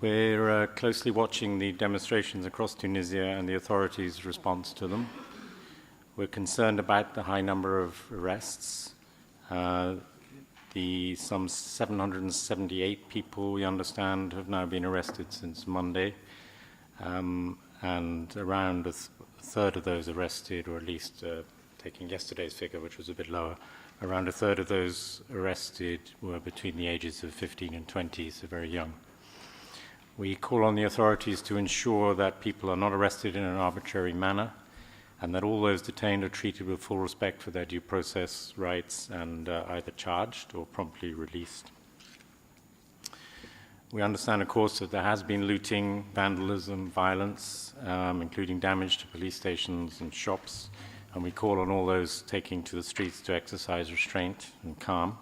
We're closely watching the demonstrations across Tunisia and the authorities' response to them. We're concerned about the high number of arrests. Some 778 people, we understand, have now been arrested since Monday, and around a third of those arrested, or at least taking yesterday's figure, which was a bit lower, around a third of those arrested were between the ages of 15 and 20, so very young. We call on the authorities to ensure that people are not arrested in an arbitrary manner, and that all those detained are treated with full respect for their due process rights and either charged or promptly released. We understand, of course, that there has been looting, vandalism, violence, including damage to police stations and shops, and we call on all those taking to the streets to exercise restraint and calm.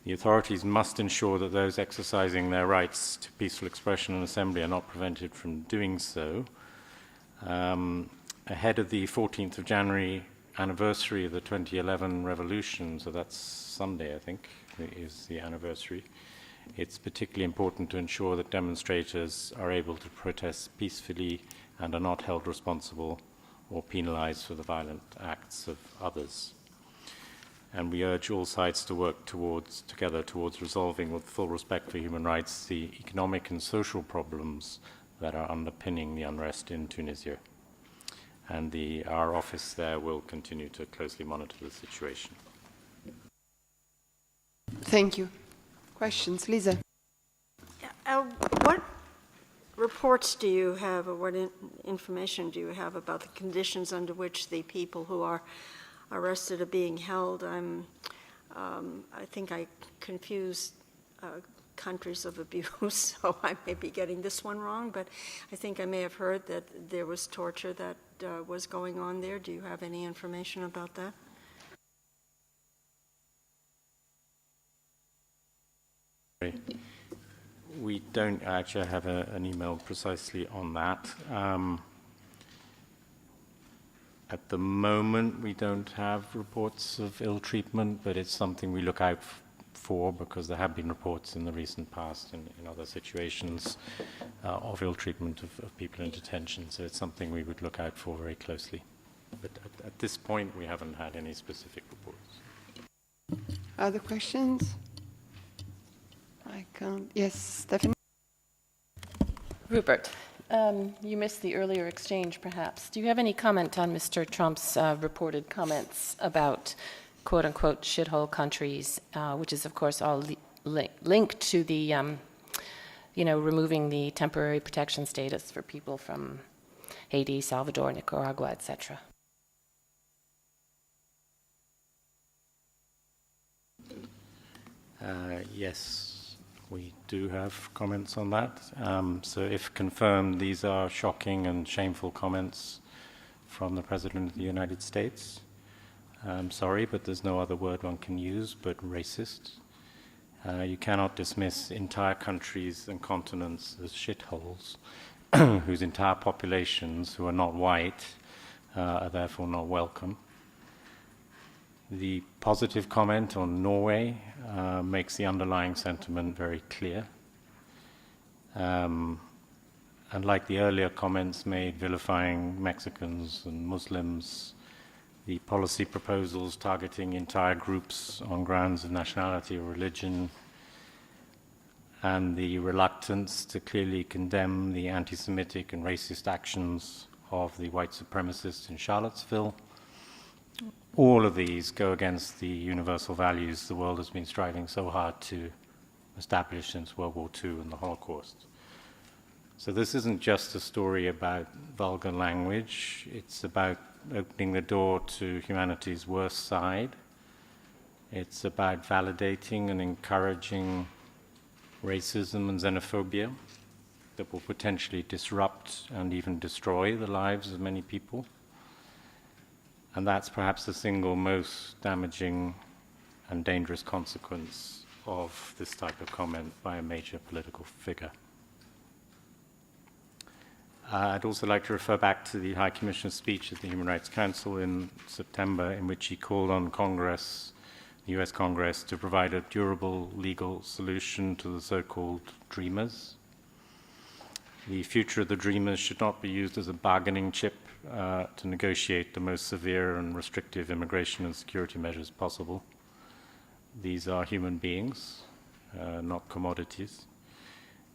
The authorities must ensure that those exercising their rights to peaceful expression and assembly are not prevented from doing so. Ahead of the 14th of January anniversary of the 2011 revolution, so that's Sunday, I think, is the anniversary, it's particularly important to ensure that demonstrators are able to protest peacefully and are not held responsible or penalized for the violent acts of others. And we urge all sides to work together towards resolving, with full respect for human rights, the economic and social problems that are underpinning the unrest in Tunisia. And our office there will continue to closely monitor the situation. Thank you. Questions? Lisa? What reports do you have, or what information do you have about the conditions under which the people who are arrested are being held? I think I confused countries of abuse, so I may be getting this one wrong, but I think I may have heard that there was torture that was going on there. Do you have any information about that? We don't actually have an email precisely on that. At the moment, we don't have reports of ill treatment, but it's something we look out for, because there have been reports in the recent past in other situations of ill treatment of people in detention. So it's something we would look out for very closely. But at this point, we haven't had any specific reports. Other questions? I can't. Yes, Stephanie? Rupert, you missed the earlier exchange, perhaps. Do you have any comment on Mr. Trump's reported comments about quote-unquote shithole countries, which is, of course, all linked to the, removing the temporary protection status for people from Haiti, Salvador, Nicaragua, etc.? Yes, we do have comments on that. So if confirmed, these are shocking and shameful comments from the President of the United States. I'm sorry, but there's no other word one can use but racist. You cannot dismiss entire countries and continents as shitholes whose entire populations, who are not white, are therefore not welcome. The positive comment on Norway makes the underlying sentiment very clear. And like the earlier comments made vilifying Mexicans and Muslims, the policy proposals targeting entire groups on grounds of nationality or religion, and the reluctance to clearly condemn the anti-Semitic and racist actions of the white supremacists in Charlottesville, all of these go against the universal values the world has been striving so hard to establish since World War II and the Holocaust. So this isn't just a story about vulgar language, it's about opening the door to humanity's worst side. It's about validating and encouraging racism and xenophobia that will potentially disrupt and even destroy the lives of many people. And that's perhaps the single most damaging and dangerous consequence of this type of comment by a major political figure. I'd also like to refer back to the High Commissioner's speech at the Human Rights Council in September, in which he called on Congress, the US Congress, to provide a durable legal solution to the so-called dreamers. The future of the Dreamers should not be used as a bargaining chip to negotiate the most severe and restrictive immigration and security measures possible. These are human beings, not commodities.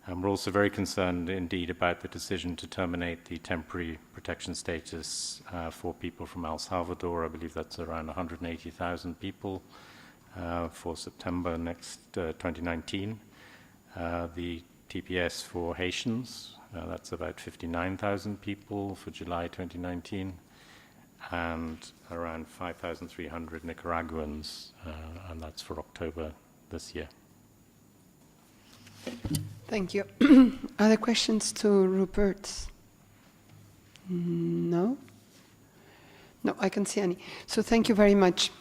And we're also very concerned indeed about the decision to terminate the temporary protection status for people from El Salvador. I believe that's around 180,000 people for September next 2019. The TPS for Haitians, that's about 59,000 people for July 2019, and around 5,300 Nicaraguans, and that's for October this year. Thank you. Other questions to Rupert? No? No, I can't see any. So thank you very much.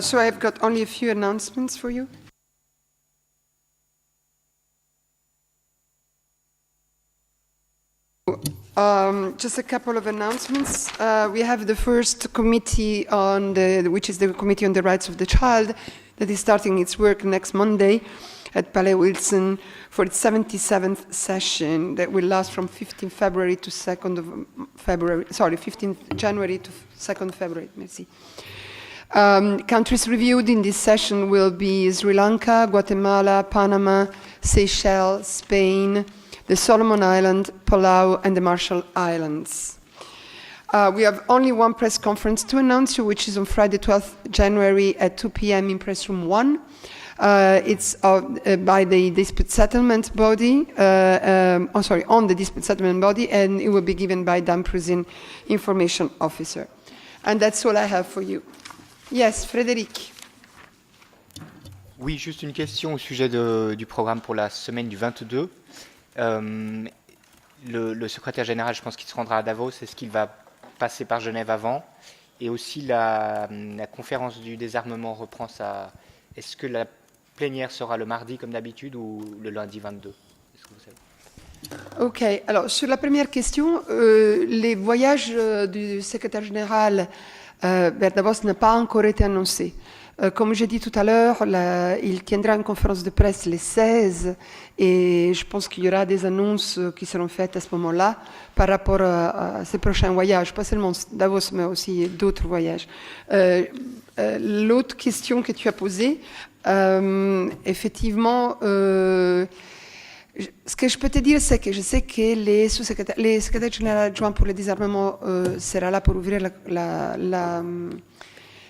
So I've got only a few announcements for you. Just a couple of announcements. We have the first committee on which is the Committee on the Rights of the Child, that is starting its work next Monday at Palais Wilson for its 77th session that will last from 15th February to 2nd of February. Sorry, 15th January to 2nd February. Merci. Countries reviewed in this session will be Sri Lanka, Guatemala, Panama, Seychelles, Spain, the Solomon Islands, Palau, and the Marshall Islands. We have only one press conference to announce you, which is on Friday, 12th January at 2 p.m. in Press Room 1. It's by the dispute settlement body, on the dispute settlement body, and it will be given by Dan Prusin, information officer. And that's all I have for you. Yes, Frédéric. Oui, juste une question au sujet du programme pour la semaine du 22. Le secrétaire général, je pense qu'il se rendra à Davos. Est-ce qu'il va passer par Genève avant? Et aussi la conférence du désarmement reprend sa... Est-ce que la plénière sera le mardi comme d'habitude ou le lundi 22? Est-ce que vous savez? Ok, alors sur la première question, les voyages du secrétaire général vers Davos n'ont pas encore été annoncés. Comme j'ai dit tout à l'heure, il tiendra une conférence de presse les 16 et je pense qu'il y aura des annonces qui seront faites à ce moment-là par rapport à ces prochains voyages, pas seulement Davos mais aussi d'autres voyages. L'autre question que tu as posée, effectivement, ce que je peux te dire, c'est que je sais que les secrétaires généraux adjoints pour le désarmement sera là pour ouvrir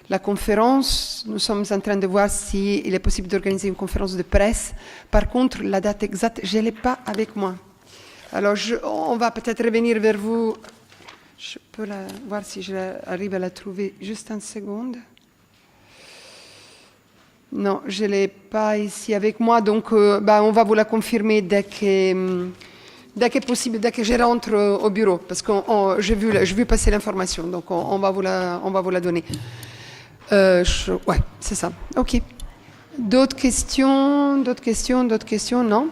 la conférence. Nous sommes en train de voir s'il est possible d'organiser une conférence de presse. Par contre, la date exacte, je ne l'ai pas avec moi. Alors, on va peut-être revenir vers vous. Je peux voir si j'arrive à la trouver juste une seconde. Non, je ne l'ai pas ici avec moi, donc on va vous la confirmer dès que possible, dès que je rentre au bureau, parce que j'ai vu passer l'information, donc on va vous la donner. Ouais, c'est ça. Ok. D'autres questions? Non?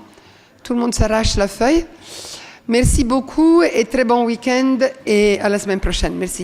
Tout le monde s'arrache la feuille. Merci beaucoup et très bon week-end et à la semaine prochaine. Merci.